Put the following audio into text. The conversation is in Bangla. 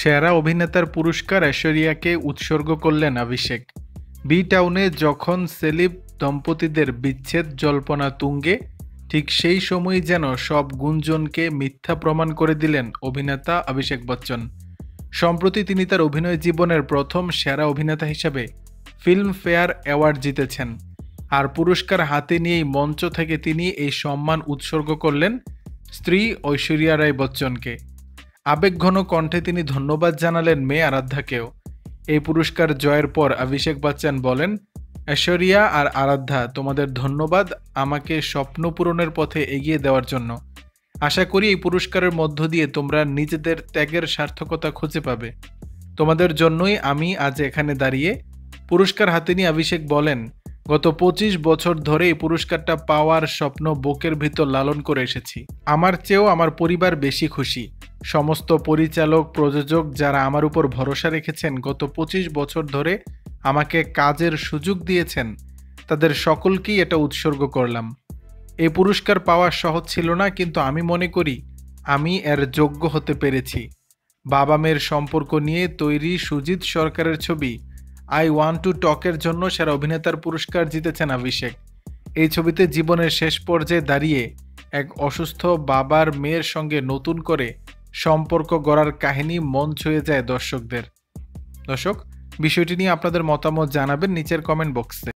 সেরা অভিনেতার পুরস্কার ঐশ্বরিয়াকে উৎসর্গ করলেন অভিষেক। বি টাউনে যখন সেলিব দম্পতিদের বিচ্ছেদ জল্পনা তুঙ্গে, ঠিক সেই সময়ই যেন সব গুঞ্জনকে মিথ্যা প্রমাণ করে দিলেন অভিনেতা অভিষেক বচ্চন। সম্প্রতি তিনি তার অভিনয় জীবনের প্রথম সেরা অভিনেতা হিসেবে ফিল্মফেয়ার অ্যাওয়ার্ড জিতেছেন। আর পুরস্কার হাতে নিয়েই মঞ্চ থেকে তিনি এই সম্মান উৎসর্গ করলেন স্ত্রী ঐশ্বরিয়া রায় বচ্চনকে। আবেগঘন কণ্ঠে তিনি ধন্যবাদ জানালেন মেয়ে আরাধ্যাকেও। এই পুরস্কার জয়ের পর অভিষেক বচ্চন বলেন, ঐশ্বরিয়া আর আরাধ্যা, তোমাদের ধন্যবাদ আমাকে স্বপ্ন পূরণের পথে এগিয়ে দেওয়ার জন্য। আশা করি এই পুরস্কারের মধ্য দিয়ে তোমরা নিজেদের ত্যাগের সার্থকতা খুঁজে পাবে। তোমাদের জন্যই আমি আজ এখানে দাঁড়িয়ে। পুরস্কার হাতে নিয়ে অভিষেক বলেন, গত 25 বছর ধরে এই পুরস্কারটা পাওয়ার স্বপ্ন বুকের ভিতর লালন করে এসেছি। আমার চেয়েও আমার পরিবার বেশি খুশি। সমস্ত পরিচালক, প্রযোজক যারা আমার উপর ভরসা রেখেছেন, গত 25 বছর ধরে আমাকে কাজের সুযোগ দিয়েছেন, তাদের সকলকেই এটা উৎসর্গ করলাম। এই পুরস্কার পাওয়া সহজ ছিল না, কিন্তু আমি মনে করি আমি এর যোগ্য হতে পেরেছি। বাবা মেয়ের সম্পর্ক নিয়ে তৈরি সুজিত সরকারের ছবি আই ওয়ান্ট টু টকের জন্য সেরা অভিনেতার পুরস্কার জিতেছেন অভিষেক। এই ছবিতে জীবনের শেষ পর্যায়ে দাঁড়িয়ে এক অসুস্থ বাবার মেয়ের সঙ্গে নতুন করে সম্পর্ক গড়ার কাহিনী মন ছুঁয়ে যায় দর্শকদের। দর্শক, বিষয়টি নিয়ে আপনাদের মতামত জানাবেন নিচের কমেন্ট বক্সে।